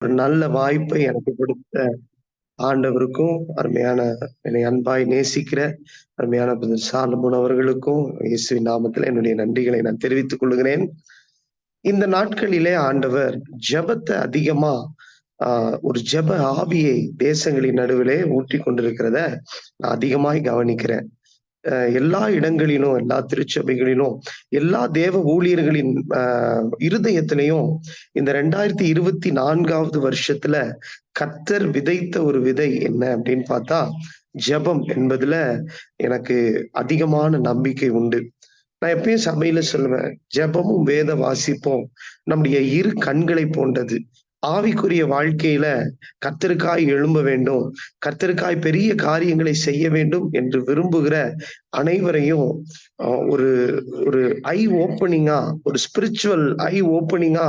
ஒரு நல்ல வாய்ப்பை எனக்கு கொடுத்த ஆண்டவருக்கும், அருமையான என்னை அன்பாய் நேசிக்கிற அருமையான பிரதர் சாலமோன் அவர்களுக்கும் இயேசுவின் நாமத்தில என்னுடைய நன்றிகளை நான் தெரிவித்துக் கொள்கிறேன். இந்த நாட்களிலே ஆண்டவர் ஜெபத்த அதிகமா ஆ ஒரு ஜெப ஆவியை தேசங்களின் நடுவிலே ஊற்றிக் கொண்டிருக்கிறத நான் அதிகமாய் கவனிக்கிறேன். எல்லா இடங்களிலும், எல்லா திருச்சபைகளிலும், எல்லா தேவ ஊழியர்களின் இருதயத்திலயும் இந்த 2024வது வருஷத்துல கர்த்தர் விதைத்த ஒரு விதை என்ன அப்படின்னு பார்த்தா, ஜெபம் என்பதுல எனக்கு அதிகமான நம்பிக்கை உண்டு. நான் எப்பயும் சபையில சொல்லுவேன், ஜெபமும் வேத வாசிப்பும் நம்முடைய இரு கண்களை போன்றது. ஆவிக்குரிய வாழ்க்கையில கர்த்தருக்காய் எழும்ப வேண்டும், கர்த்தருக்காய் பெரிய காரியங்களை செய்ய வேண்டும் என்று விரும்புகிற அனைவரையும் ஒரு ஒரு ஐ ஓப்பனிங்கா, ஒரு ஸ்பிரிச்சுவல் ஐ ஓப்பனிங்கா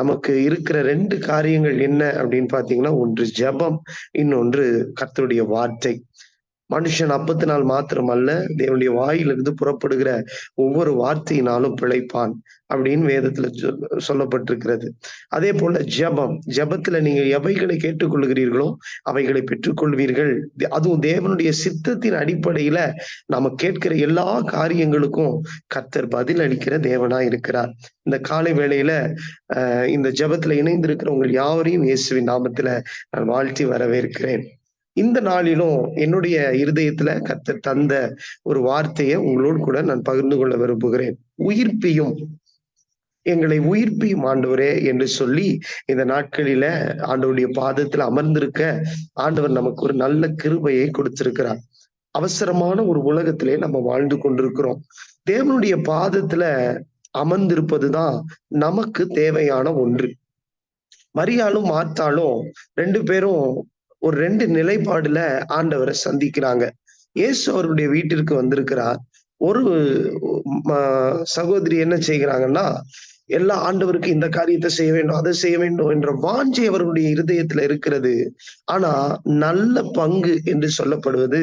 நமக்கு இருக்கிற 2 காரியங்கள் என்ன அப்படின்னு பார்த்தீங்கன்னா, ஒன்று ஜெபம், இன்னொன்று கர்த்தருடைய வார்த்தை. மனுஷன் அப்பத்தினால் மாத்திரம் அல்ல, தேவனுடைய வாயிலிருந்து புறப்படுகிற ஒவ்வொரு வார்த்தையினாலும் பிழைப்பான் அப்படின்னு வேதத்துல சொல்லப்பட்டிருக்கிறது. அதே போல ஜெபம், ஜெபத்துல நீங்க எவைகளை கேட்டுக்கொள்கிறீர்களோ அவைகளை பெற்றுக்கொள்வீர்கள். அதுவும் தேவனுடைய சித்தத்தின் அடிப்படையில நாம கேட்கிற எல்லா காரியங்களுக்கும் கர்த்தர் பதில் அளிக்கிற தேவனா இருக்கிறார். இந்த காலை வேளையில இந்த ஜெபத்துல இணைந்திருக்கிற உங்கள் யாவரையும் இயேசுவின் நாமத்துல நான் வாழ்த்தி வரவேற்கிறேன். இந்த நாளிலும் என்னுடைய இருதயத்துல கர்த்தர் தந்த ஒரு வார்த்தையை உங்களோடு கூட நான் பகிர்ந்து கொள்ள விரும்புகிறேன். உயிர்ப்பியும் எங்களை உயிர்ப்பியும் ஆண்டவரே என்று சொல்லி இந்த நாட்களில ஆண்டவருடைய பாதத்துல அமர்ந்திருக்க ஆண்டவர் நமக்கு ஒரு நல்ல கிருபையை கொடுத்திருக்கிறார். அவசரமான ஒரு உலகத்திலே நம்ம வாழ்ந்து கொண்டிருக்கிறோம். தேவனுடைய பாதத்துல அமர்ந்திருப்பதுதான் நமக்கு தேவையான ஒன்று. மரியாளும் மார்த்தாளும் 2 பேரும் ஒரு 2 நிலைப்பாடுல ஆண்டவரை சந்திக்கிறாங்க. இயேசு அவருடைய வீட்டிற்கு வந்திருக்கிறார். ஒரு சகோதரி என்ன செய்கிறாங்கன்னா, எல்லா ஆண்டவருக்கு இந்த காரியத்தை செய்ய வேண்டும், அதை செய்ய வேண்டும் என்ற வாஞ்சை அவர்களுடைய இருதயத்துல இருக்கிறது. ஆனா நல்ல பங்கு என்று சொல்லப்படுவது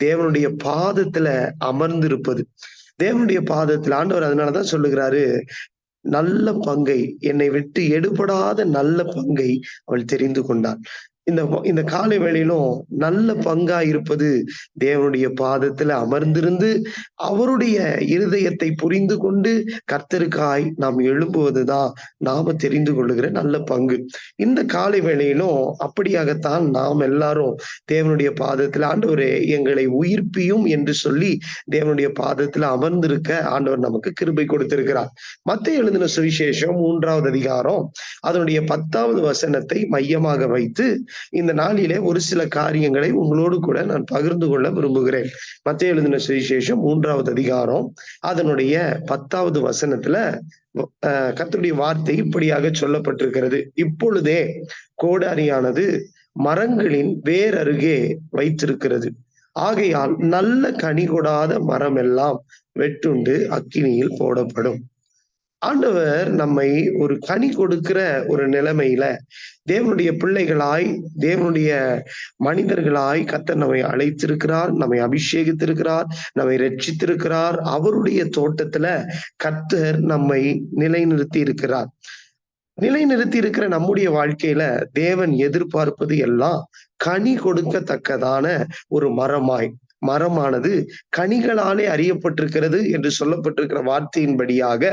தேவனுடைய பாதத்துல அமர்ந்திருப்பது. தேவனுடைய பாதத்தில் ஆண்டவர் அதனாலதான் சொல்லுகிறாரு, நல்ல பங்கை என்னை விட்டு எடுபடாத நல்ல பங்கை அவள் தெரிந்து கொண்டாள். இந்த காலை வேளையிலும் நல்ல பங்கா இருப்பது தேவனுடைய பாதத்துல அமர்ந்திருந்து அவருடைய இருதயத்தை புரிந்து கொண்டு கர்த்தருக்காய் நாம் எழும்புவதுதான் நாம தெரிந்து கொள்ளுகிற நல்ல பங்கு. இந்த காலை வேளையிலும் அப்படியாகத்தான் நாம் எல்லாரும் தேவனுடைய பாதத்துல ஆண்டவரே எங்களை உயிர்ப்பியும் என்று சொல்லி தேவனுடைய பாதத்துல அமர்ந்திருக்க ஆண்டவர் நமக்கு கிருபை கொடுத்திருக்கிறார். மத்தேயு எழுதின சுவிசேஷம் 3வது அதிகாரம் அதனுடைய 10வது வசனத்தை மையமாக வைத்து இந்த நாளிலே ஒரு சில காரியங்களை உங்களோடு கூட நான் பகிர்ந்து கொள்ள விரும்புகிறேன். மத்தேயு எழுதின சுவிசேஷம் 3வது அதிகாரம் அதனுடைய 10வது வசனத்துல கர்த்தருடைய வார்த்தை இப்படியாக சொல்லப்பட்டிருக்கிறது. இப்பொழுதே கோடாரியானது மரங்களின் வேர் அருகே வைத்திருக்கிறது. ஆகையால் நல்ல கனி கொடாத மரம் எல்லாம் வெட்டுண்டு அக்கினியில் போடப்படும். ஆண்டவர் நம்மை ஒரு கனி கொடுக்கிற ஒரு நிலைமையில தேவனுடைய பிள்ளைகளாய், தேவனுடைய மனிதர்களாய் கர்த்தர் நம்மை அழைத்திருக்கிறார், நம்மை அபிஷேகித்திருக்கிறார், நம்மை ரட்சித்திருக்கிறார். அவருடைய தோட்டத்துல கர்த்தர் நம்மை நிலைநிறுத்தி இருக்கிறார். நிலைநிறுத்தி இருக்கிற நம்முடைய வாழ்க்கையில தேவன் எதிர்பார்ப்பது எல்லாம் கனி கொடுக்கத்தக்கதான ஒரு மரமானது கனிகளாலே அறியப்பட்டிருக்கிறது என்று சொல்லப்பட்டிருக்கிற வார்த்தையின்படியாக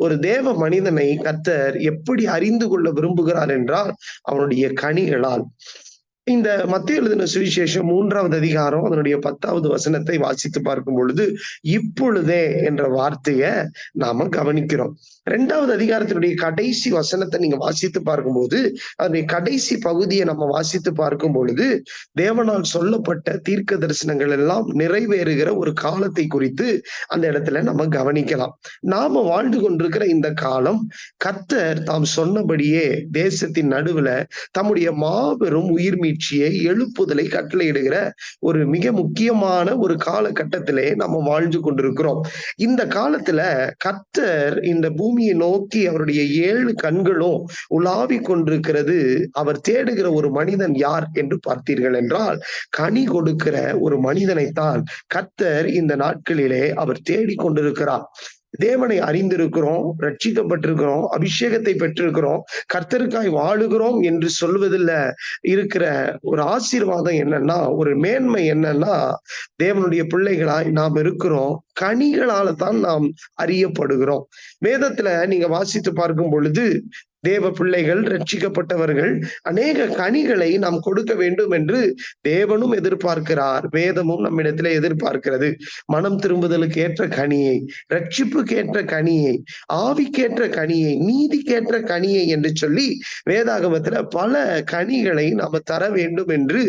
ஒரு தேவ மனிதனை கர்த்தர் எப்படி அறிந்து கொள்ள விரும்புகிறார் என்றால் அவனுடைய கனிகளால். இந்த மத்தேயு எழுதின சுவிசேஷம் 3வது அதிகாரம் அதனுடைய 10வது வசனத்தை வாசித்து பார்க்கும் பொழுது இப்பொழுதே என்ற வார்த்தையை நாம கவனிக்கிறோம். 2வது அதிகாரத்தினுடைய கடைசி வசனத்தை நீங்க வாசித்து பார்க்கும்போது அதனுடைய கடைசி பகுதியை நம்ம வாசித்து பார்க்கும் பொழுது தேவனால் சொல்லப்பட்ட தீர்க்க தரிசனங்கள் எல்லாம் நிறைவேறுகிற ஒரு காலத்தை குறித்து அந்த இடத்துல நம்ம கவனிக்கலாம். நாம வாழ்ந்து கொண்டிருக்கிற இந்த காலம் கர்த்தர் தாம் சொன்னபடியே தேசத்தின் நடுவுல தம்முடைய மாபெரும் உயிர் மீட்சியை எழுப்புதலை கட்டளையிடுகிற ஒரு மிக முக்கியமான ஒரு காலகட்டத்திலே நம்ம வாழ்ந்து கொண்டிருக்கிறோம். இந்த காலத்துல கர்த்தர் இந்த பூமியை நோக்கி அவருடைய 7 கண்களும் உலாவிக் கொண்டிருக்கிறது. அவர் தேடுகிற ஒரு மனிதன் யார் என்று பார்த்தீர்கள் என்றால் கனி கொடுக்கிற ஒரு மனிதனைத்தான் கர்த்தர் இந்த நாட்களிலே அவர் தேடிக் கொண்டிருக்கிறார். தேவனை அறிந்திருக்கிறோம், ரட்சிக்கப்பட்டிருக்கிறோம், அபிஷேகத்தை பெற்றிருக்கிறோம், கர்த்தருக்காய் வாழுகிறோம் என்று சொல்வதில் இருக்கிற ஒரு ஆசீர்வாதம் என்னன்னா, ஒரு மேன்மை என்னன்னா, தேவனுடைய பிள்ளைகளாய் நாம் இருக்கிறோம். கனிகளால தான் நாம் அறியப்படுகிறோம். வேதத்துல நீங்க வாசித்து பார்க்கும் பொழுது, தேவ பிள்ளைகள், ரட்சிக்கப்பட்டவர்கள் அநேக கனிகளை நாம் கொடுக்க வேண்டும் என்று தேவனும் எதிர்பார்க்கிறார், வேதமும் நம்மிடத்திலே எதிர்பார்க்கிறது. மனம் திரும்புதலுக்கு ஏற்ற கனியை, ரட்சிப்புக்கேற்ற கனியை, ஆவிக்கேற்ற கனியை, நீதிக்கேற்ற கனியை என்று சொல்லி வேதாகமத்துல பல கனிகளை நாம தர வேண்டும் என்று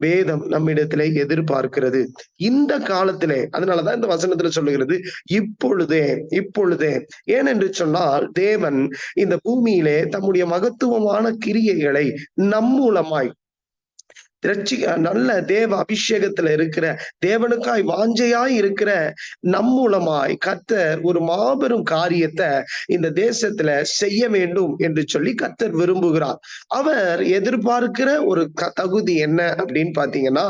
வேதம் நம்மிடத்திலே எதிர்பார்க்கிறது. இந்த காலத்திலே, அதனாலதான் இந்த வசனத்துல சொல்லுகிறது இப்பொழுதே, இப்பொழுதே. ஏனென்று சொன்னால், தேவன் இந்த பூமியிலே தம்முடைய மகத்துவமான கிரியைகளை நம் மூலமாய் நல்ல தேவ அபிஷேகத்துல இருக்கிற, தேவனுக்காய் வாஞ்சையாய் இருக்கிற நம் மூலமாய் கர்த்தர் ஒரு மாபெரும் காரியத்தை இந்த தேசத்துல செய்ய வேண்டும் என்று சொல்லி கர்த்தர் விரும்புகிறார். அவர் எதிர்பார்க்கிற ஒரு தகுதி என்ன அப்படின்னு பாத்தீங்கன்னா,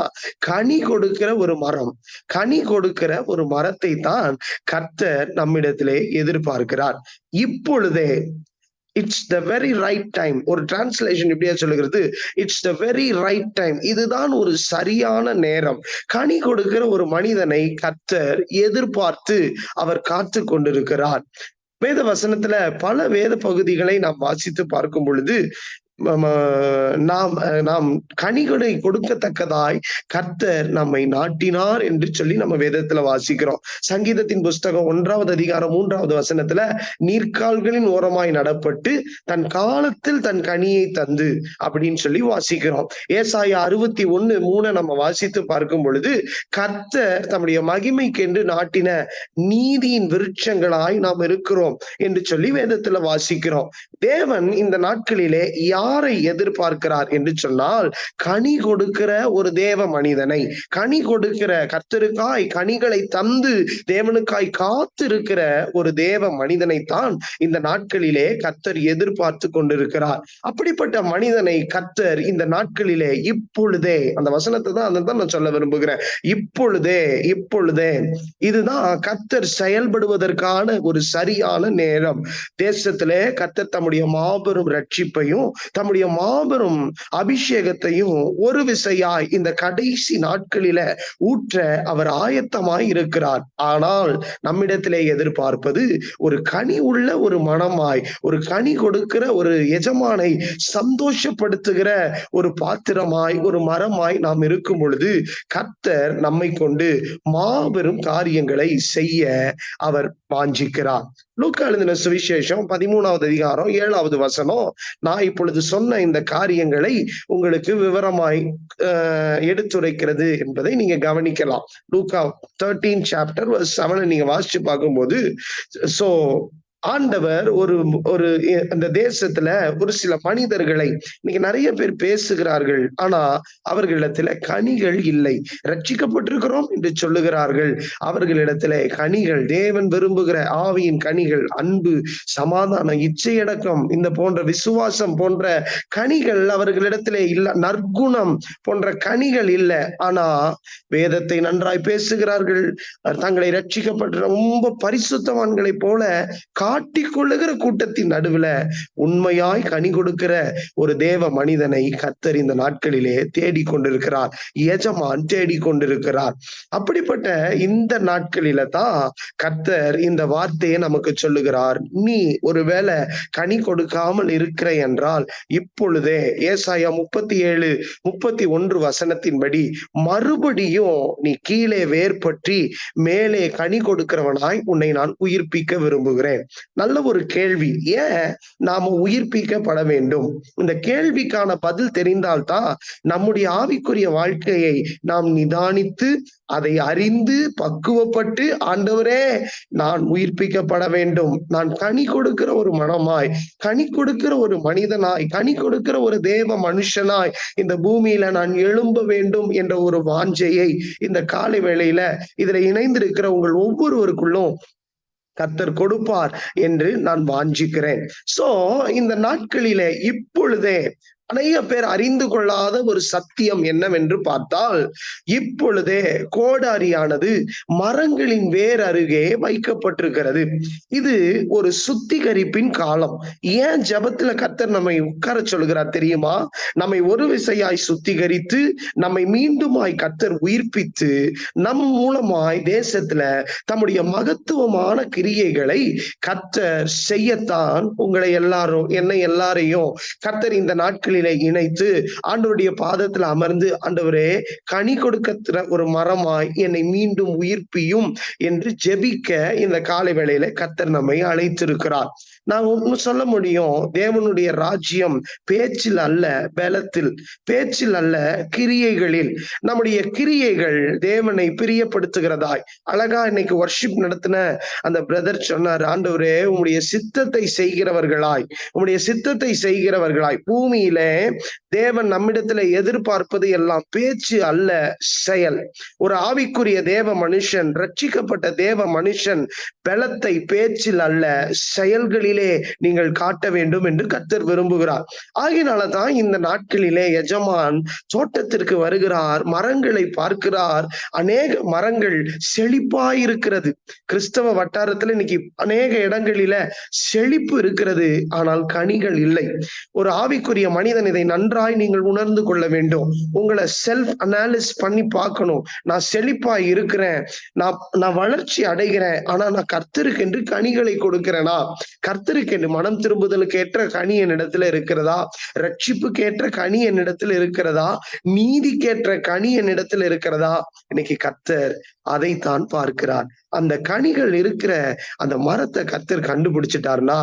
கனி கொடுக்கிற ஒரு மரம், கனி கொடுக்கிற ஒரு மரத்தை தான் கர்த்தர் நம்மிடத்திலே எதிர்பார்க்கிறார். இப்பொழுதே, it's the very right time. ஒரு டிரான்ஸ்லேஷன் இப்படியா சொல்லுகிறது, it's the very right time. இதுதான் ஒரு சரியான நேரம். கனி கொடுக்கிற ஒரு மனிதனை கர்த்தர் எதிர்பார்த்து அவர் காத்து கொண்டிருக்கிறார். வேத வசனத்துல பல வேத பகுதிகளை நாம் வாசித்து பார்க்கும் பொழுது, நாம் நாம் கனிகளை கொடுக்கத்தக்கதாய் கர்த்தர் நம்மை நாட்டினார் என்று சொல்லி நம்ம வேதத்துல வாசிக்கிறோம். சங்கீதத்தின் புஸ்தகம் 1வது அதிகாரம் 3வது வசனத்துல, நீர்க்கால்களின் ஓரமாய் நடப்பட்டு தன் காலத்தில் தன் கனியை தந்து அப்படின்னு சொல்லி வாசிக்கிறோம். ஏசாயா 61:3 நம்ம வாசித்து பார்க்கும் பொழுது, கர்த்தர் தம்முடைய மகிமைக்கென்று நாட்டின நீதியின் விருட்சங்களாய் நாம் இருக்கிறோம் என்று சொல்லி வேதத்துல வாசிக்கிறோம். தேவன் இந்த நாட்களிலே யாரை எதிர்பார்க்கிறார் என்று சொன்னால், கனி கொடுக்கிற ஒரு தேவ மனிதனை, கனி கொடுக்கிற, கர்த்தருக்காய் கனிகளை தந்து தேவனுக்காய் காத்திருக்கிற ஒரு தேவ மனிதனைத்தான் இந்த நாட்களிலே கர்த்தர் எதிர்பார்த்து கொண்டிருக்கிறார். அப்படிப்பட்ட மனிதனை கர்த்தர் இந்த நாட்களிலே இப்பொழுதே, அந்த வசனத்தை தான் நான் சொல்ல விரும்புகிறேன். இப்பொழுதே, இப்பொழுதே. இதுதான் கர்த்தர் செயல்படுவதற்கான ஒரு சரியான நேரம். தேசத்திலே கர்த்தர் தம்முடைய மாபெரும் ரட்சிப்பையும் தம்முடைய மாபெரும் அபிஷேகத்தையும் ஒரு விசையாய் இந்த கடைசி நாட்களில ஊற்ற அவர் ஆயத்தமாய் இருக்கிறார். ஆனால் நம்மிடத்திலே எதிர்பார்ப்பது ஒரு கனி உள்ள ஒரு மனமாய், ஒரு கனி கொடுக்கிற ஒரு எஜமானை சந்தோஷப்படுத்துகிற ஒரு பாத்திரமாய், ஒரு மரமாய் நாம் இருக்கும் பொழுது கர்த்தர் நம்மை கொண்டு மாபெரும் காரியங்களை செய்ய அவர் வாஞ்சிக்கிறார். லூக்கா எழுதின சுவிசேஷம் 13வது அதிகாரம் 7வது வசனம், நான் இப்பொழுது சொன்ன இந்த காரியங்களை உங்களுக்கு விவரமாய் எடுத்துரைக்கிறது என்பதை நீங்க கவனிக்கலாம். லூக்கா 13 சாப்டர் 7 நீங்க வாசிச்சு பார்க்கும்போது, சோ ஆண்டவர் ஒரு அந்த தேசத்துல ஒரு சில மனிதர்களை, இன்னைக்கு நிறைய பேர் பேசுகிறார்கள், ஆனா அவர்களிடத்துல கனிகள் இல்லை. ரட்சிக்கப்பட்டிருக்கிறோம் என்று சொல்லுகிறார்கள், அவர்களிடத்துல கனிகள், தேவன் விரும்புகிற ஆவியின் கனிகள், அன்பு, சமாதானம், இச்சையடக்கம், இந்த போன்ற விசுவாசம் போன்ற கனிகள் அவர்களிடத்திலே இல்ல. நற்குணம் போன்ற கனிகள் இல்லை. ஆனா வேதத்தை நன்றாய் பேசுகிறார்கள், தங்களை ரட்சிக்கப்பட்ட ரொம்ப பரிசுத்தவான்களை போல காட்டிக்கொள்ளுகிற கூட்டத்தின் நடுவுல உண்மையாய் கனி கொடுக்கிற ஒரு தேவ மனிதனை கர்த்தர் இந்த நாட்களிலே தேடிக்கொண்டிருக்கிறார், எஜமான் தேடிக்கொண்டிருக்கிறார். அப்படிப்பட்ட இந்த நாட்களில தான் கர்த்தர் இந்த வார்த்தையை நமக்கு சொல்லுகிறார். நீ ஒருவேளை கனி கொடுக்காமல் இருக்கிற என்றால் இப்பொழுதே ஏசாயா 37:31 வசனத்தின்படி மறுபடியும் நீ கீழே வேர்பற்றி மேலே கனி கொடுக்கிறவனாய் உன்னை நான் உயிர்ப்பிக்க விரும்புகிறேன். நல்ல ஒரு கேள்வி. ஏன் நாம உயிர்ப்பிக்கப்பட வேண்டும்? இந்த கேள்விக்கான பதில் தெரிந்தால்தான் நம்முடைய ஆவிக்குரிய வாழ்க்கையை நாம் நிதானித்து அதை அறிந்து பக்குவப்பட்டு, ஆண்டவரே நான் உயிர்ப்பிக்கப்பட வேண்டும், நான் கனி கொடுக்கிற ஒரு மனமாய், கனி கொடுக்கிற ஒரு மனிதனாய், கனி கொடுக்கிற ஒரு தேவ மனுஷனாய் இந்த பூமியில நான் எழும்ப வேண்டும் என்ற ஒரு வாஞ்சையை இந்த காலை வேளையில இதுல இணைந்திருக்கிற உங்கள் ஒவ்வொருவருக்குள்ளும் கர்த்தர் கொடுப்பார் என்று நான் வாஞ்சிக்கிறேன். சோ இந்த நாட்களிலே இப்பொழுதே அநேக பேர் அறிந்து கொள்ளாத ஒரு சத்தியம் என்னவென்று பார்த்தால், இப்பொழுதே கோடாரியானது மரங்களின் வேர் அருகே வைக்கப்பட்டிருக்கிறது. இது ஒரு சுத்திகரிப்பின் காலம். ஏன் ஜெபத்துல கர்த்தர் நம்மை உட்கார சொல்கிறார் தெரியுமா? நம்மை ஒரு விசையாய் சுத்திகரித்து, நம்மை மீண்டுமாய் கர்த்தர் உயிர்ப்பித்து, நம் மூலமாய் தேசத்துல தம்முடைய மகத்துவமான கிரியைகளை கர்த்தர் செய்யத்தான் உங்களை எல்லாரும், என்னை எல்லாரையும் கர்த்தர் இந்த நாட்களிலே இணைத்து ஆண்டவருடைய பாதத்துல அமர்ந்து, ஆண்டவரே கனி கொடுக்கிற ஒரு மரமாய் என்னை மீண்டும் உயிர்ப்பியும் என்று ஜெபிக்க இந்த காலை வேளையில கர்த்தர் நம்மை அழைத்திருக்கிறார். நான் ஒண்ணு சொல்ல முடியும், தேவனுடைய ராஜ்யம் பேச்சில் அல்ல பலத்தில், பேச்சில் அல்ல கிரியைகளில். நம்முடைய கிரியைகள் தேவனை பிரியப்படுத்துகிறதாய். அழகா இன்னைக்கு வர்ஷிப் நடத்தின அந்த பிரதர் சொன்னார், ஆண்டவரே உம்முடைய சித்தத்தை செய்கிறவர்களாய், உம்முடைய சித்தத்தை செய்கிறவர்களாய். பூமியிலே தேவன் நம்மிடத்துல எதிர்பார்ப்பது எல்லாம் பேச்சு அல்ல, செயல். ஒரு ஆவிக்குரிய தேவ மனுஷன், ரட்சிக்கப்பட்ட தேவ மனுஷன் பலத்தை பேச்சில் அல்ல செயல்களிலே நீங்கள் காட்ட வேண்டும் என்று கர்த்தர் விரும்புகிறார். ஆகினாலதான் இந்த நாட்களிலே எஜமான் தோட்டத்திற்கு வருகிறார், மரங்களை பார்க்கிறார். அநேக மரங்கள் செழிப்பாயிருக்கிறது. கிறிஸ்தவ வட்டாரத்துல இன்னைக்கு அநேக இடங்களில செழிப்பு இருக்கிறது, ஆனால் கனிகள் இல்லை. ஒரு ஆவிக்குரிய மனிதன் இதை நன்றாய் நீங்கள் உணர்ந்து கொள்ள வேண்டும். உங்களை செல்ஃப் அனாலிசிஸ் பண்ணி பார்க்கணும். நான் செழிப்பா இருக்கிறேன், நான் வளர்ச்சி அடைகிறேன், ஆனா நான் கர்த்தருக்கு என்று கனிகளை கொடுக்கிறேனா? கர்த்தருக்கு என்று மனம் திரும்புதலுக்கு ஏற்ற கனி என்னிடத்துல இருக்கிறதா? ரட்சிப்புக்கு ஏற்ற கனி என்னிடத்துல இருக்கிறதா? நீதிக்கேற்ற கனி என்னிடத்துல இருக்கிறதா? இன்னைக்கு கர்த்தர் அதைத்தான் பார்க்கிறார். அந்த கனிகள் இருக்கிற அந்த மரத்தை கர்த்தர் கண்டுபிடிச்சிட்டாருன்னா,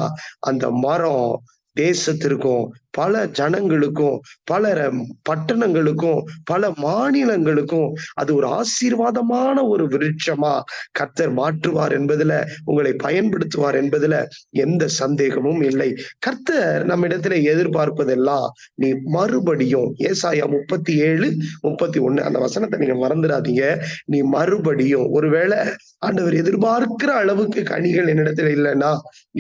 அந்த மரம் தேசத்திற்கும் பல ஜனங்களுக்கும் பல பட்டணங்களுக்கும் பல மாநிலங்களுக்கும் அது ஒரு ஆசீர்வாதமான ஒரு விருட்சமா கர்த்தர் மாற்றுவார் என்பதுல, உங்களை பயன்படுத்துவார் என்பதுல எந்த சந்தேகமும் இல்லை. கர்த்தர் நம்மிடத்துல எதிர்பார்ப்பதெல்லாம் நீ மறுபடியும், ஏசாயா 37:31 அந்த வசனத்தை நீங்க மறந்துடாதீங்க. நீ மறுபடியும், ஒருவேளை ஆண்டவர் எதிர்பார்க்கிற அளவுக்கு கனிகள் என்னிடத்துல இல்லைன்னா,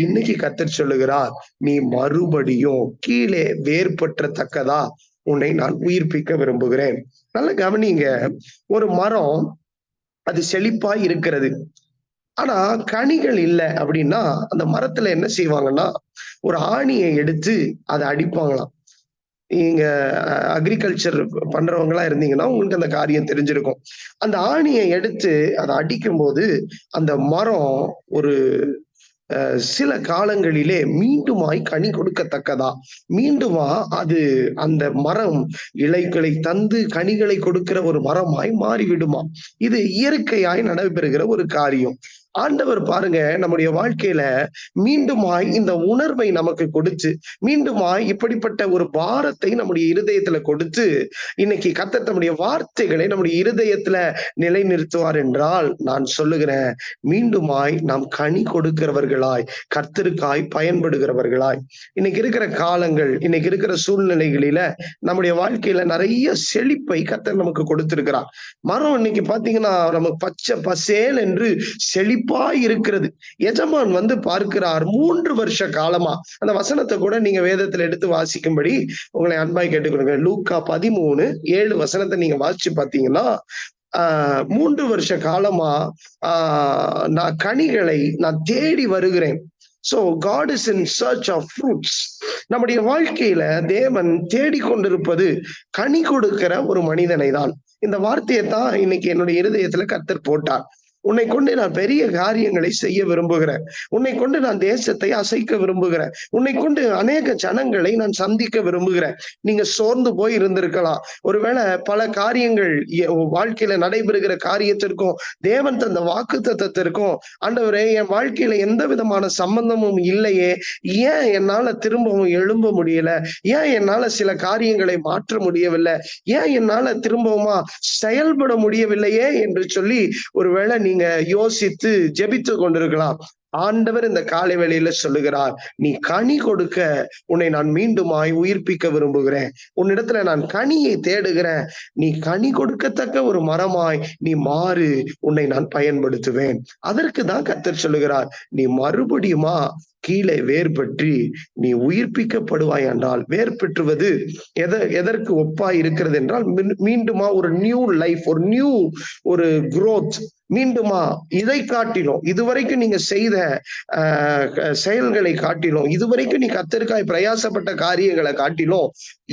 இன்னைக்கு கர்த்தர் சொல்லுகிறார், நீ மறுபடியும் கீழே வேர்பற்றத்தக்கதா உன்னை நான் உயிர்ப்பிக்க விரும்புகிறேன். நல்ல கவனிங்க, ஒரு மரம் அது செழிப்பாய் இருக்கிறது, ஆனா கனிகள் இல்லை அப்படின்னா அந்த மரத்துல என்ன செய்வாங்கன்னா, ஒரு ஆணியை எடுத்து அதை அடிப்பாங்களாம். நீங்க அக்ரிகல்ச்சர் பண்றவங்களா இருந்தீங்கன்னா உங்களுக்கு அந்த காரியம் தெரிஞ்சிருக்கும். அந்த ஆணியை எடுத்து அதை அடிக்கும் போது அந்த மரம் ஒரு சில காலங்களிலே மீண்டுமாய் கனி கொடுக்கத்தக்கதா, மீண்டுமா அது அந்த மரம் இலைகளை தந்து கனிகளை கொடுக்கிற ஒரு மரமாய் மாறிவிடுமா. இது இயற்கையாய் நடைபெறுகிற ஒரு காரியம். ஆண்டவர் பாருங்க, நம்முடைய வாழ்க்கையில மீண்டுமாய் இந்த உணர்வை நமக்கு கொடுத்து, மீண்டுமாய் இப்படிப்பட்ட ஒரு பாரத்தை நம்முடைய இருதயத்துல கொடுத்து, இன்னைக்கு கர்த்தர் தம்முடைய வார்த்தைகளை நம்முடைய இருதயத்துல நிலைநிறுத்துவார் என்றால், நான் சொல்லுகிறேன், மீண்டுமாய் நாம் கனி கொடுக்கிறவர்களாய், கர்த்தருக்காய் பயன்படுகிறவர்களாய். இன்னைக்கு இருக்கிற காலங்கள், இன்னைக்கு இருக்கிற சூழ்நிலைகளில நம்முடைய வாழ்க்கையில நிறைய செழிப்பை கர்த்தர் நமக்கு கொடுத்திருக்கிறார். மரம் இன்னைக்கு பாத்தீங்கன்னா நமக்கு பச்சை பசேல் என்று செழிப்பாய் இருக்கிறது. எஜமான் வந்து பார்க்கிறார், 3 வருஷ காலமா. அந்த வசனத்தை கூட நீங்க வேதத்துல எடுத்து வாசிக்கும்படி உங்களை அன்பாய் கேட்டுக்கொள்ளுங்க. லூக்கா 13:7 வசனத்தை நீங்க வாசிச்சு பாத்தீங்கன்னா, 3 வருஷ காலமா நான் கனிகளை நான் தேடி வருகிறேன். So God is in search of fruits. நம்முடைய வாழ்க்கையில தேவன் தேடிக்கொண்டிருப்பது கனி கொடுக்கிற ஒரு மனிதனை தான். இந்த வார்த்தையை தான் இன்னைக்கு என்னுடைய இருதயத்துல கர்த்தர் போட்டார். உன்னை கொண்டு நான் பெரிய காரியங்களை செய்ய விரும்புகிறேன். உன்னை கொண்டு நான் தேசத்தை அசைக்க விரும்புகிறேன். உன்னை கொண்டு அநேக ஜனங்களை நான் சந்திக்க விரும்புகிறேன். நீங்க சோர்ந்து போய் இருந்திருக்கலாம். ஒருவேளை பல காரியங்கள் வாழ்க்கையில நடைபெறுகிற காரியத்திற்கும் தேவன் தந்த வாக்குத்தத்தத்திற்கும், ஆண்டவரே என் வாழ்க்கையில எந்த விதமான சம்பந்தமும் இல்லையே, ஏன் என்னால திரும்பவும் எழும்ப முடியல, ஏன் என்னால சில காரியங்களை மாற்ற முடியவில்லை, ஏன் என்னால திரும்பவுமா செயல்பட முடியவில்லையே என்று சொல்லி ஒருவேளை நீங்க யோசித்து ஜெபித்து கொண்டிருக்கலாம். ஆண்டவர் இந்த காலை வேளையில சொல்லுகிறார், நீ கனி கொடுக்க உன்னை நான் மீண்டுமாய் உயிர்ப்பிக்க விரும்புகிறேன். உன்னிடத்துல நான் கனியை தேடுகிறேன். நீ கனி கொடுக்கத்தக்க ஒரு மரமாய் நீ மாறு, உன்னை நான் பயன்படுத்துவேன். அதற்கு தான் கர்த்தர் சொல்லுகிறார், நீ மறுபடியுமா கீழே வேர் பற்றி நீ உயிர்ப்பிக்கப்படுவாய் என்றால், வேர் பெற்றுவது எதற்கு ஒப்பாய் இருக்கிறது என்றால், மீண்டுமா ஒரு நியூ லைஃப், ஒரு நியூ ஒரு growth, மீண்டுமா இதை காட்டிலும், இதுவரைக்கும் நீங்க செய்த செயல்களை காட்டிலும், இதுவரைக்கும் நீ கர்த்தருக்காய் பிரயாசப்பட்ட காரியங்களை காட்டிலும்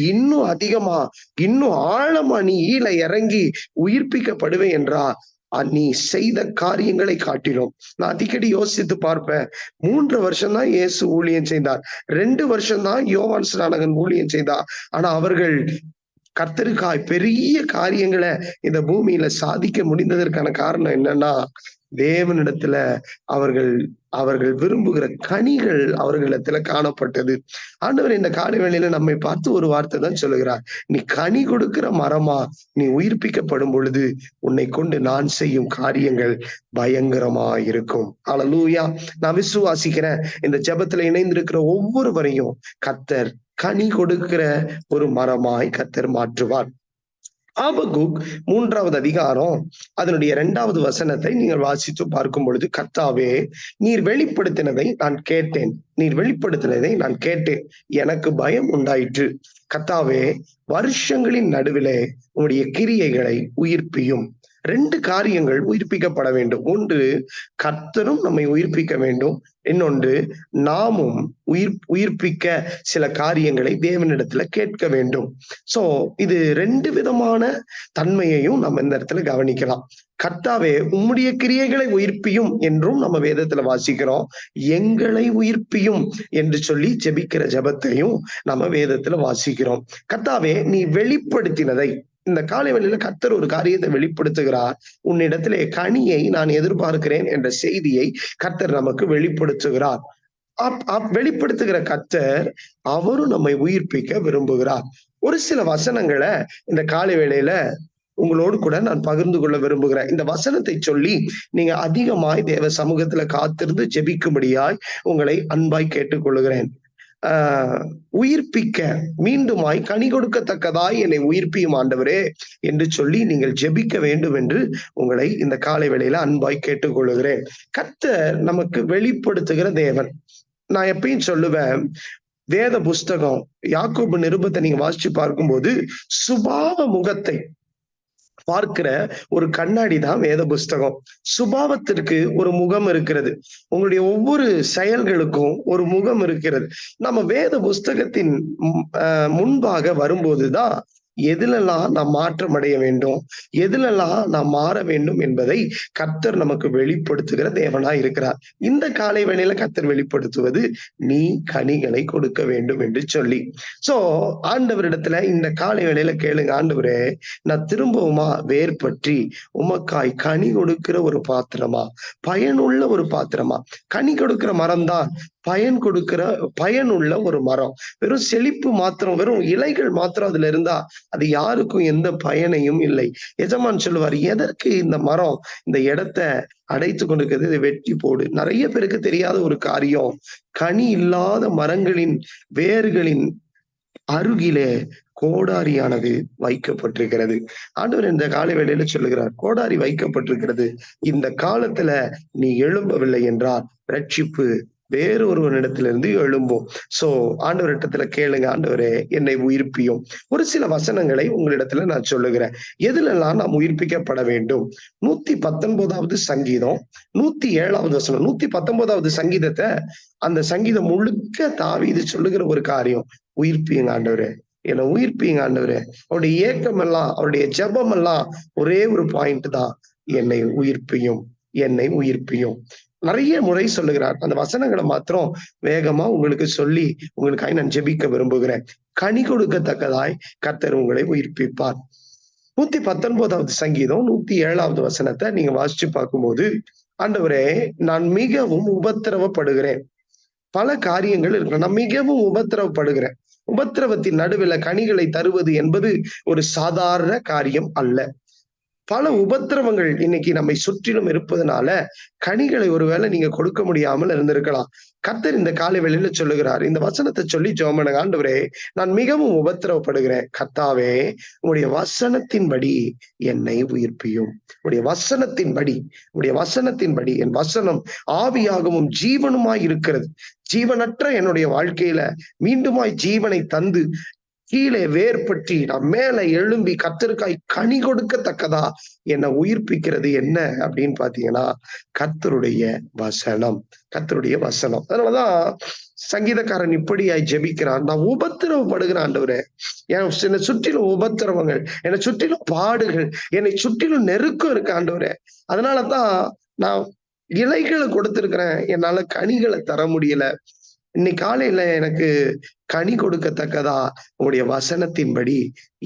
இன்னும் அதிகமா, இன்னும் ஆழமா நீ ஈழ இறங்கி உயிர்ப்பிக்கப்படுவே என்றா, நீ செய்த காரியங்களை காட்டிலும். நான் அடிக்கடி யோசித்து பார்ப்பேன், 3 வருஷம் தான் இயேசு ஊழியம் செய்தார், 2 வருஷம் தான் யோவான் ஸ்நானகன் ஊழியம் செய்தார். ஆனா அவர்கள் கர்த்தருக்காய் பெரிய காரியங்களை இந்த பூமியில சாதிக்க முடிந்ததற்கான காரணம் என்னன்னா, தேவனிடத்துல அவர்கள் அவர்கள் விரும்புகிற கனிகள் அவர்களிடத்துல காணப்பட்டது. ஆண்டவர் இந்த காலை வேளையில நம்மை பார்த்து ஒரு வார்த்தை தான் சொல்லுகிறார், நீ கனி கொடுக்கிற மரமா நீ உயிர்ப்பிக்கப்படும் பொழுது உன்னை கொண்டு நான் செய்யும் காரியங்கள் பயங்கரமா இருக்கும். அல்லேலூயா. நான் விசுவாசிக்கிறேன், இந்த ஜெபத்துல இணைந்திருக்கிற ஒவ்வொருவரையும் கர்த்தர் கனி கொடுக்கிற ஒரு மரமாய் கர்த்தர் மாற்றுவார். ஆபகுக் 3வது அதிகாரம் அதனுடைய 2வது வசனத்தை நீங்கள் வாசித்து பார்க்கும் பொழுது, கர்த்தாவே நீர் வெளிப்படுத்தினதை நான் கேட்டேன், நீர் வெளிப்படுத்தினதை நான் கேட்டேன், எனக்கு பயம் உண்டாயிற்று. கர்த்தாவே வருஷங்களின் நடுவிலே உங்களுடைய கிரியைகளை உயிர்ப்பியும். 2 காரியங்கள் உயிர்ப்பிக்கப்பட வேண்டும். ஒன்று, கர்த்தரும் நம்மை உயிர்ப்பிக்க வேண்டும். இன்னொன்று, நாமும் உயிர்ப்பிக்க சில காரியங்களை தேவனிடத்துல கேட்க வேண்டும். சோ இது 2 விதமான தன்மையையும் நம்ம இந்த இடத்துல கவனிக்கலாம். கர்த்தாவே உம்முடைய கிரியைகளை உயிர்ப்பியும் என்றும் நம்ம வேதத்துல வாசிக்கிறோம். எங்களை உயிர்ப்பியும் என்று சொல்லி ஜெபிக்கிற ஜெபத்தையும் நம்ம வேதத்துல வாசிக்கிறோம். கர்த்தாவே நீ வெளிப்படுத்தினதை, இந்த காலை வேளையில கர்த்தர் ஒரு காரியத்தை வெளிப்படுத்துகிறார். உன்னிடத்திலே கனியை நான் எதிர்பார்க்கிறேன் என்ற செய்தியை கர்த்தர் நமக்கு வெளிப்படுத்துகிறார். வெளிப்படுத்துகிற கர்த்தர் அவரும் நம்மை உயிர்ப்பிக்க விரும்புகிறார். ஒரு சில வசனங்களை இந்த காலை வேளையில உங்களோடு கூட நான் பகிர்ந்து கொள்ள விரும்புகிறேன். இந்த வசனத்தை சொல்லி நீங்க அதிகமாய் தேவ சமூகத்துல காத்திருந்து ஜெபிக்கும்படியாய் உங்களை அன்பாய் கேட்டுக்கொள்கிறேன். உயிர்ப்பிக்க, மீண்டுமாய் கனி கொடுக்கத்தக்கதாய் என்னை உயிர்ப்பியும் ஆண்டவரே என்று சொல்லி நீங்கள் ஜெபிக்க வேண்டும் என்று உங்களை இந்த காலை வேளையில அன்பாய் கேட்டுக்கொள்கிறேன். கர்த்தர் நமக்கு வெளிப்படுத்துகிற தேவன். நான் எப்பயும் சொல்லுவேன், வேத புஸ்தகம் யாக்கோபு நிருபத்தை நீங்க வாசிச்சு பார்க்கும்போது சுபாவ முகத்தை பார்க்கிற ஒரு கண்ணாடி தான் வேத புஸ்தகம். சுபாவத்திற்கு ஒரு முகம் இருக்கிறது, உங்களுடைய ஒவ்வொரு செயல்களுக்கும் ஒரு முகம் இருக்கிறது. நம்ம வேத புஸ்தகத்தின் முன்பாக வரும்போதுதான் எதிலெல்லாம் நாம் மாற்றம் அடைய வேண்டும், எதிலெல்லாம் நாம் மாற வேண்டும் என்பதை கர்த்தர் நமக்கு வெளிப்படுத்துகிற தேவனாய் இருக்கிறார். இந்த காலை வேளையில கர்த்தர் வெளிப்படுத்துவது நீ கனிகளை கொடுக்க வேண்டும் என்று சொல்லி. சோ ஆண்டவரிடத்துல இந்த காலை வேளையில கேளுங்க, ஆண்டவரே நான் திரும்பவுமா வேர் பற்றி உமக்காய் கனி கொடுக்கிற ஒரு பாத்திரமா, பயனுள்ள ஒரு பாத்திரமா. கனி கொடுக்கிற மரம் தான் பயனுள்ள ஒரு மரம். வெறும் செழிப்பு மாத்திரம், வெறும் இலைகள் மாத்திரம் அதுல இருந்தா அது யாருக்கும் எந்த பயனையும் இல்லை. எஜமான் சொல்லுவார், எதற்கு இந்த மரம் இந்த இடத்தை அடைத்து கொண்டிருக்கிறது, இதை வெட்டி போடு. நிறைய பேருக்கு தெரியாத ஒரு காரியம், கனி இல்லாத மரங்களின் வேர்களின் அருகிலே கோடாரியானது வைக்கப்பட்டிருக்கிறது. ஆண்டவர் இந்த காலை வேளையில சொல்லுகிறார், கோடாரி வைக்கப்பட்டிருக்கிறது. இந்த காலத்துல நீ எழும்பவில்லை என்றால் ரட்சிப்பு வேறு ஒருவனிடத்திலிருந்து எழும்பும். சோ ஆண்டவரிடத்துல கேளுங்க, ஆண்டவரே என்னை உயிர்ப்பியும். ஒரு சில வசனங்களை உங்களிடத்துல நான் சொல்லுகிறேன், எதுலெல்லாம் நாம் உயிர்ப்பிக்கப்பட வேண்டும். 119வது சங்கீதம் 107வது வசனம். 119வது சங்கீதத்தை, அந்த சங்கீதம் முழுக்க தாவீது சொல்லுகிற ஒரு காரியம், உயிர்ப்பியுங்க ஆண்டவரே, என்னை உயிர்ப்பியுங்க ஆண்டவரே. அவருடைய ஏக்கம் எல்லாம், அவருடைய ஜெபம் எல்லாம் ஒரே ஒரு பாயிண்ட் தான், என்னை உயிர்ப்பியும், என்னை உயிர்ப்பியும். நிறைய முறை சொல்லுகிறார். அந்த வசனங்களை மாத்திரம் வேகமா உங்களுக்கு சொல்லி உங்களுக்காக நான் ஜெபிக்க விரும்புகிறேன். கனி கொடுக்கத்தக்கதாய் கர்த்தர் உங்களை உயிர்ப்பிப்பார். 119வது சங்கீதம் 107வது வசனத்தை நீங்க வாசிச்சு பார்க்கும்போது, ஆண்டவரே நான் மிகவும் உபத்திரவப்படுகிறேன். பல காரியங்கள் இருக்கு, நான் மிகவும் உபத்திரவப்படுகிறேன். உபத்திரவத்தின் நடுவில் கனிகளை தருவது என்பது ஒரு சாதாரண காரியம் அல்ல. பல உபத்திரவங்கள் இன்னைக்கு நம்மை சுற்றிலும் இருப்பதனால கனிகளை ஒருவேளை நீங்க கொடுக்க முடியாமல் இருந்திருக்கலாம். கர்த்தர் இந்த காலை வேளையில சொல்லுகிறார், இந்த வசனத்தை சொல்லி ஜெபம் பண்ணுங்க. ஆண்டவரே, நான் மிகவும் உபத்திரவப்படுகிறேன். கர்த்தாவே, உம்முடைய வசனத்தின்படி என்னை உயிர்ப்பியும். உடைய வசனத்தின்படி, உடைய வசனத்தின்படி, என் வசனம் ஆவியாகவும் ஜீவனுமாய் இருக்கிறது. ஜீவனற்ற என்னுடைய வாழ்க்கையில மீண்டுமாய் ஜீவனை தந்து கீழே வேர்பற்றி நான் மேல எழும்பி கர்த்தருக்காய் கனி கொடுக்கத்தக்கதா என்னை உயிர்ப்பிக்கிறது என்ன அப்படின்னு பாத்தீங்கன்னா, கர்த்தருடைய வசனம். கர்த்தருடைய வசனம். அதனாலதான் சங்கீதக்காரன் இப்படியாய் ஜெபிக்கிறான், நான் உபத்திரவப்படுகிறேன் ஆண்டவரே, என்னை சுற்றிலும் உபத்திரவங்கள், என்னை சுற்றிலும் பாடுகள், என்னை சுற்றிலும் நெருக்கம் இருக்கு ஆண்டவரே. அதனாலதான் நான் இலைகளை கொடுத்திருக்கிறேன், என்னால கனிகளை தர முடியல. இன்னைக்கு காலையில எனக்கு கனி கொடுக்கத்தக்கதா உங்களுடைய வசனத்தின்படி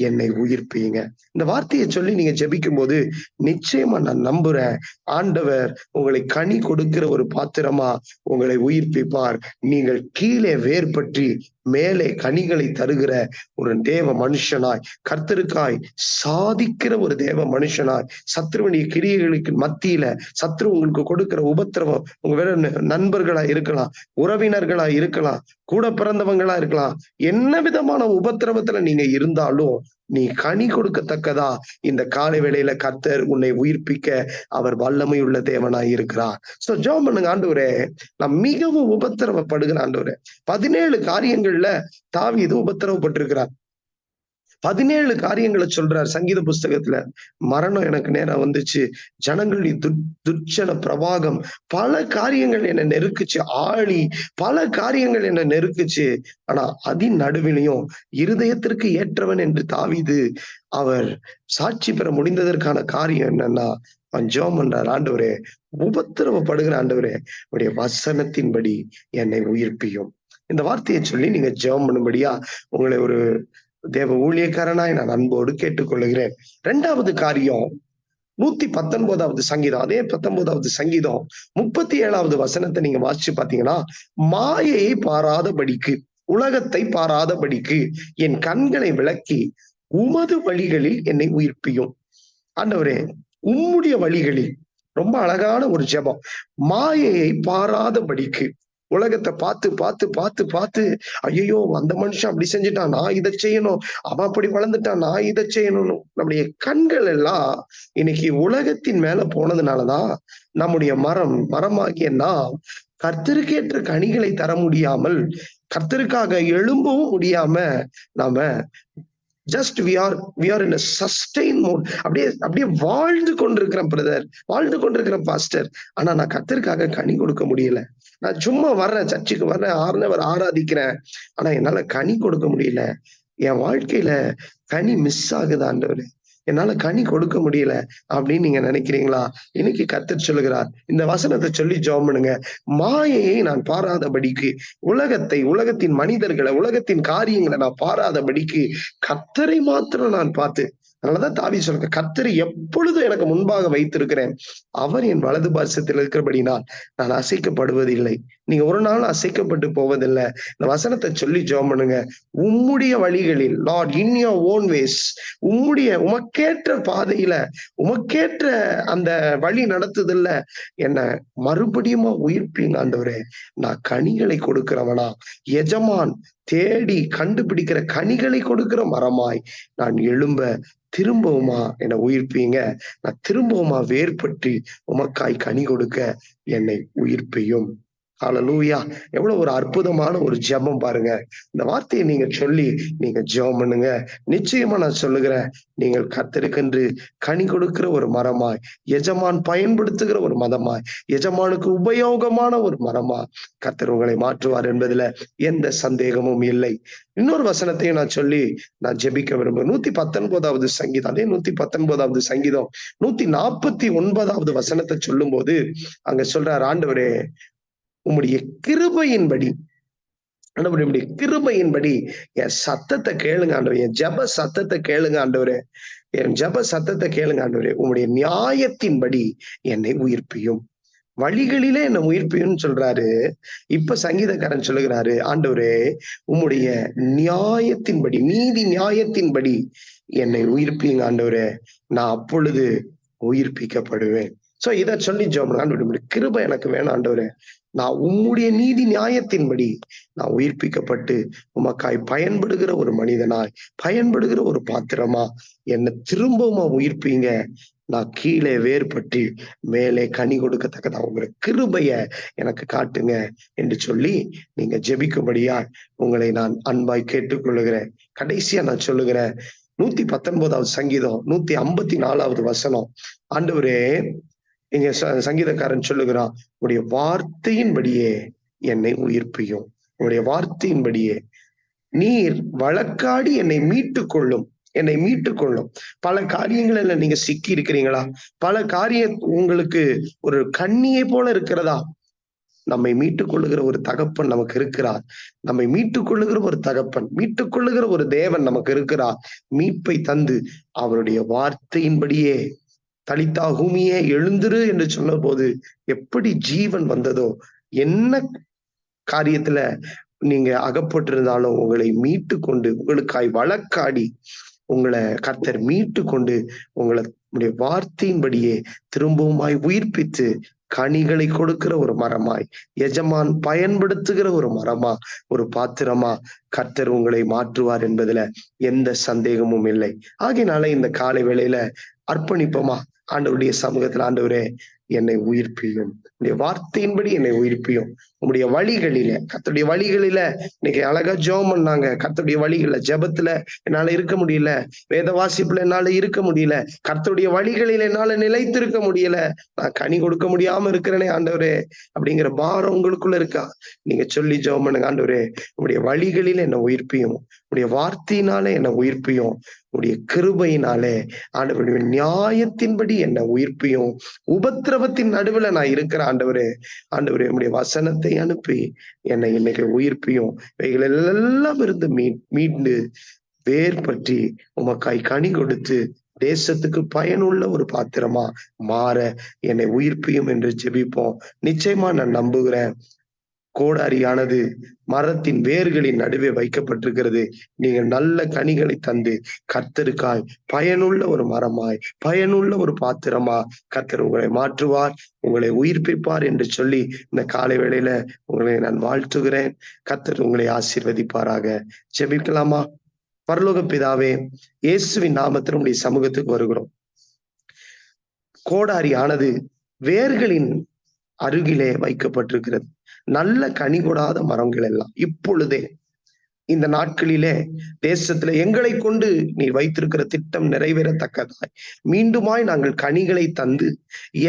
என்னை உயிர்ப்பீங்க. இந்த வார்த்தையை சொல்லி நீங்க ஜெபிக்கும் போது நிச்சயமா நான் நம்புறேன், ஆண்டவர் உங்களை கனி கொடுக்கிற ஒரு பாத்திரமா உங்களை உயிர்ப்பிப்பார். நீங்கள் கீழே வேர்பற்றி மேலே கனிகளை தருகிற ஒரு தேவ மனுஷனாய், கர்த்தருக்காய் சாதிக்கிற ஒரு தேவ மனுஷனாய், சத்ருவனுடைய கிரியைகளுக்கு மத்தியில சத்ரு உங்களுக்கு கொடுக்கிற உபத்திரவம், உங்க வேற நண்பர்களா இருக்கலாம், உறவினர்களா இருக்கலாம், கூட பிறந்தவங்களா இருக்கலாம், என்ன விதமான உபத்திரவத்துல நீங்க இருந்தாலும் நீ கனி கொடுக்கத்தக்கதா இந்த காலை வேளையில கர்த்தர் உன்னை உயிர்ப்பிக்க அவர் வல்லமை உள்ள தேவனாய் இருக்கிறார். சோ ஜெபம் பண்ணுங்க, ஆண்டவரே, நான் மிகவும் உபத்திரவப்படுகிறேன் ஆண்டவரே. 17 காரியங்கள்ல தாவீது உபத்திரவப்பட்டிருக்கிறார். 17 காரியங்களை சொல்றார் சங்கீத புஸ்தகத்துல. மரணம் எனக்கு நேரம் வந்துச்சு, ஜனங்களுடைய துர்ச்சன பிரவாகம், பல காரியங்கள் என்ன நெருக்குச்சு, ஆழி, பல காரியங்கள் என்ன நெருக்குச்சு. ஆனா அதின் நடுவிலையும் இருதயத்திற்கு ஏற்றவன் என்று தாவீது அவர் சாட்சி பெற முடிந்ததற்கான காரியம் என்னன்னா, ஜெபம் பண்றார், ஆண்டவரே, உபத்திரவப்படுகிற ஆண்டவரே, உடைய வசனத்தின்படி என்னை உயிர்ப்பியும். இந்த வார்த்தையை சொல்லி நீங்க ஜெபம் பண்ணும்படியா உங்களை ஒரு தேவ ஊழியக்காரனாய் நான் அன்போடு கேட்டுக்கொள்ளுகிறேன். 2வது காரியம், 119வது சங்கீதம், அதே 19வது சங்கீதம் 37வது வசனத்தை நீங்க வாசிச்சு பாத்தீங்கன்னா, மாயையை பாராதபடிக்கு, உலகத்தை பாராதபடிக்கு என் கண்களை விளக்கி உமது வழிகளில் என்னை உயிர்ப்பியும். ஆண்டவரே, உம்முடைய வழிகளில், ரொம்ப அழகான ஒரு ஜெபம், மாயையை பாராதபடிக்கு, உலகத்தை பார்த்து பார்த்து பார்த்து பார்த்து ஐயோ அந்த மனுஷன் அப்படி செஞ்சுட்டான், நான் இதை செய்யணும், அவன் அப்படி வளர்ந்துட்டான், நான் இதை செய்யணும்னு நம்முடைய கண்கள் எல்லாம் இன்னைக்கு உலகத்தின் மேல போனதுனாலதான் நம்முடைய மரமாகிய நாம் கர்த்தருக்கேற்ற கனிகளை தர முடியாமல், கர்த்தருக்காக எழும்பவும் முடியாம நாம just we are in a sustain mode. அப்படியே வாழ்ந்து கொண்டிருக்கிறேன் பிரதர், வாழ்ந்து கொண்டிருக்கிறேன் பாஸ்டர். ஆனா நான் கர்த்தருக்காக கனி கொடுக்க முடியல. நான் சும்மா வர்றேன், சர்ச்சுக்கு வர்றேன், ஆராதிக்கிறேன், ஆனா என்னால கனி கொடுக்க முடியல. என் வாழ்க்கையில கனி மிஸ் ஆகுது ஆண்டவரே, என்னால கனி கொடுக்க முடியல அப்படின்னு நீங்க நினைக்கிறீங்களா? இன்னைக்கு கர்த்தர் சொல்லுகிறார், இந்த வசனத்தை சொல்லி ஜெபம் பண்ணுங்க. மாயையை நான் பாராதபடிக்கு, உலகத்தின் மனிதர்களை, உலகத்தின் காரியங்களை நான் பாராதபடிக்கு கர்த்தரை மாத்திரம் நான் பார்த்து, அதனாலதான் தாவீது சொல்லுங்க, கர்த்தரை எப்பொழுதும் எனக்கு முன்பாக வைத்திருக்கிறேன், அவர் என் வலது பார்சத்தில் இருக்கிறபடினால் நான் அசைக்கப்படுவதில்லை. நீங்க ஒரு நாள் அசைக்கப்பட்டு போவதில்லை. இந்த வசனத்தை சொல்லி ஜெபம் பண்ணுங்க. உம்முடைய வழிகளில், Lord, in your own ways, உமக்கேற்ற பாதையில, உமக்கேற்ற அந்த வழி நடத்துதல்ல என்ன மறுபடியும் உயிர்ப்பீங்க ஆண்டவரே. நான் கனிகளை கொடுக்கிறவனா, எஜமான் தேடி கண்டுபிடிக்கிற கனிகளை கொடுக்கிற மரமாய் நான் எழும்ப திரும்பவுமா என்னை உயிர்ப்பீங்க. நான் திரும்பவுமா வேர்பற்றி உமக்காய் கனி கொடுக்க என்னை உயிர்ப்பியும். ஹல்லேலூயா. எவ்வளவு ஒரு அற்புதமான ஒரு ஜெபம் பாருங்க. இந்த வார்த்தையை நீங்க சொல்லி நீங்க ஜெபம் பண்ணுங்க. நிச்சயமா நான் சொல்லுகிறேன், நீங்கள் கர்த்தருக்கென்று கனி கொடுக்கிற ஒரு மரமாய், எஜமான் பயன்படுத்துகிற ஒரு மதமாய், எஜமானுக்கு உபயோகமான ஒரு மரமா கர்த்தர் உங்களை மாற்றுவார் என்பதுல எந்த சந்தேகமும் இல்லை. இன்னொரு வசனத்தையும் நான் சொல்லி நான் ஜெபிக்க விரும்புகிறேன். 119வது சங்கீதம், அதே 119வது சங்கீதம் 149வது வசனத்தை சொல்லும் போது அங்க சொல்றார், ஆண்டவரே, உம்முடைய கிருபையின்படி, ஆண்டவருடைய கிருபையின்படி என் சத்தத்தை கேளுங்க ஆண்டவரே, என் ஜெப சத்தத்தை கேளுங்க ஆண்டவரே, என் ஜெப சத்தத்தை கேளுங்க ஆண்டவரே, உம்முடைய நியாயத்தின்படி என்னை உயிர்ப்பியும். வழிகளிலே என்ன உயிர்ப்பியும் சொல்றாரு. இப்ப சங்கீதக்காரன் சொல்லுகிறாரு, ஆண்டவரே உம்முடைய நியாயத்தின்படி, நீதி நியாயத்தின்படி என்னை உயிர்ப்பிங்க ஆண்டவரே, நான் அப்பொழுது உயிர்ப்பிக்கப்படுவேன். சோ இத சொல்லி ஜெபம் பண்ணுங்க. ஆண்டவரே கிருபை எனக்கு வேணும் ஆண்டவரே, நான் உம்முடைய நீதி நியாயத்தின்படி நான் உயிர்ப்பிக்கப்பட்டு உமக்காய் பயன்படுகிற ஒரு மனிதனாய், பயன்படுகிற ஒரு பாத்திரமா என்னை திரும்பவும் உயிர்ப்பீங்க. நான் கீழே வேர்பட்டு மேலே கனி கொடுக்கத்தக்கதா உங்களுடைய கிருபைய எனக்கு காட்டுங்க என்று சொல்லி நீங்க ஜெபிக்கும்படியா உங்களை நான் அன்பாய் கேட்டுக்கொள்ளுகிறேன். கடைசியா நான் சொல்லுகிறேன், 119வது சங்கீதம் 154வது வசனம். ஆண்டவரே, இங்க சங்கீதக்காரன் சொல்லுகிறான், உடைய வார்த்தையின்படியே என்னை உயிர்ப்பியும், உடைய வார்த்தையின்படியே நீர் வழக்காடி என்னை மீட்டுக் கொள்ளும், என்னை மீட்டுக் கொள்ளும். பல காரியங்கள்ல நீங்க சிக்கி இருக்கிறீங்களா? பல காரியம் உங்களுக்கு ஒரு கண்ணியை போல இருக்கிறதா? நம்மை மீட்டுக் கொள்ளுகிற ஒரு தகப்பன் நமக்கு இருக்கிறார். நம்மை மீட்டுக் கொள்ளுகிற ஒரு தகப்பன், மீட்டுக் கொள்ளுகிற ஒரு தேவன் நமக்கு இருக்கிறார். மீட்பை தந்து அவருடைய வார்த்தையின்படியே தலித்தா பூமியே எழுந்திரு என்று சொன்ன போது எப்படி ஜீவன் வந்ததோ, என்ன காரியத்துல நீங்க அகப்பட்டிருந்தாலும் உங்களை மீட்டு கொண்டு, உங்களுக்காய் வழக்காடி உங்களை கர்த்தர் மீட்டு கொண்டு உங்களுடைய வார்த்தையின்படியே திரும்பவுமாய் உயிர்ப்பித்து கனிகளை கொடுக்கிற ஒரு மரமாய், எஜமான் பயன்படுத்துகிற ஒரு மரமா, ஒரு பாத்திரமா கர்த்தர் உங்களை மாற்றுவார் என்பதுல எந்த சந்தேகமும் இல்லை. ஆகையினால இந்த காலை வேளையில அர்ப்பணிப்போமா ஆண்டவருடைய சமூகத்துல, ஆண்டவரே என்னை உயிர்ப்பியும், உடைய வார்த்தையின்படி என்னை உயிர்ப்பியும், உங்களுடைய வழிகளில, கர்த்தருடைய வழிகளில இன்னைக்கு அழகா ஜெபம் பண்ணாங்க. கர்த்தருடைய வழிகளில ஜெபத்துல என்னால இருக்க முடியல, வேத வாசிப்புல என்னால இருக்க முடியல, கர்த்தருடைய வழிகளில என்னால நிலைத்திருக்க முடியல, நான் கனி கொடுக்க முடியாம இருக்கிறேனே ஆண்டவரே அப்படிங்கிற பாரம் உங்களுக்குள்ள இருக்கா? நீங்க சொல்லி ஜெபம் பண்ணுங்க, ஆண்டவரே உங்களுடைய வழிகளில என்னை உயிர்ப்பியும், உடைய வார்த்தையினாலே என்னை உயிர்ப்பியும், உடைய கிருபையினாலே ஆண்டவருடைய நியாயத்தின்படி என்னை உயிர்ப்பியும். உபத்திரவத்தின் நடுவுல நான் இருக்கிற ஆண்டவரே, ஆண்டவரே உடைய வசனத்தை அனுப்பி என்னை இன்னைக்கு உயிர்ப்பியும். இவைகள் எல்லாம் இருந்து மீண்டு வேர் பற்றி உமக்காய் கனி கொடுத்து தேசத்துக்கு பயனுள்ள ஒரு பாத்திரமா மாற என்னை உயிர்ப்பியும் என்று ஜெபிப்போம். நிச்சயமா நான் நம்புகிறேன், கோடாரியானது மரத்தின் வேர்களின் நடுவே வைக்கப்பட்டிருக்கிறது. நீங்கள் நல்ல கனிகளை தந்து கர்த்தருக்காய் பயனுள்ள ஒரு மரமாய், பயனுள்ள ஒரு பாத்திரமா கர்த்தர் உங்களை மாற்றுவார், உங்களை உயிர்ப்பிப்பார் என்று சொல்லி இந்த காலை வேளையில உங்களை நான் வாழ்த்துகிறேன். கர்த்தர் உங்களை ஆசீர்வதிப்பாராக. ஜெபிக்கலாமா? பரலோக பிதாவே, இயேசுவின் நாமத்தில் உடைய சமூகத்துக்கு வருகிறோம். கோடாரி ஆனது வேர்களின் அருகிலே வைக்கப்பட்டிருக்கிறது. நல்ல கனி கொடாத மரங்கள் எல்லாம் இப்பொழுதே இந்த நாட்களிலே தேசத்துல எங்களை கொண்டு நீ வைத்திருக்கிற திட்டம் நிறைவேறத்தக்கதாய் மீண்டுமாய் நாங்கள் கனிகளை தந்து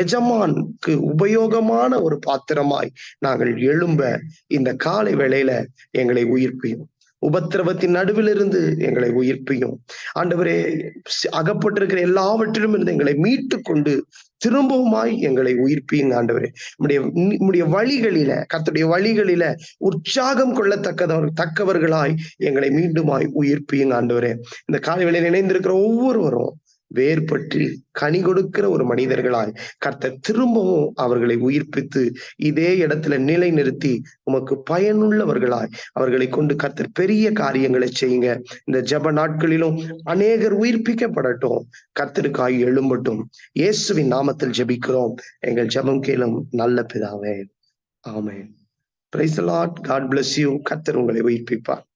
எஜமானுக்கு உபயோகமான ஒரு பாத்திரமாய் நாங்கள் எழும்ப இந்த காலை வேளையில எங்களை உயிர்ப்பியும். உபத்திரவத்தின் நடுவிலிருந்து எங்களை உயிர்ப்பியும். ஆண்டவரே, அகப்பட்டிருக்கிற எல்லாவற்றிலும் இருந்து எங்களை மீட்டு கொண்டு திரும்பவுமாய் எங்களை உயிர்ப்பியுங்க ஆண்டவரே. நம்முடைய வழிகளில, கர்த்தருடைய வழிகளில உற்சாகம் தக்கவர்களாய் எங்களை மீண்டுமாய் உயிர்ப்பியுங்க ஆண்டவரே. இந்த காலை வேளையில் இணைந்திருக்கிற ஒவ்வொருவரும் வேர் பற்றி கனி கொடுக்கிற ஒரு மனிதர்களாய் கர்த்தர் திரும்பவும் அவர்களை உயிர்ப்பித்து இதே இடத்துல நிலை நிறுத்தி உமக்கு பயனுள்ளவர்களாய் அவர்களை கொண்டு கர்த்தர் பெரிய காரியங்களை செய்யுங்க. இந்த ஜெப நாட்களிலும் அநேகர் உயிர்ப்பிக்கப்படட்டும், கர்த்தருக்காய் எழும்பட்டும். இயேசுவின் நாமத்தில் ஜெபிக்கிறோம், எங்கள் ஜெபம் கேளும் நல்ல பிதாவே. Amen. Praise the Lord. God bless you. கர்த்தர் உங்களை உயிர்ப்பிப்பார்.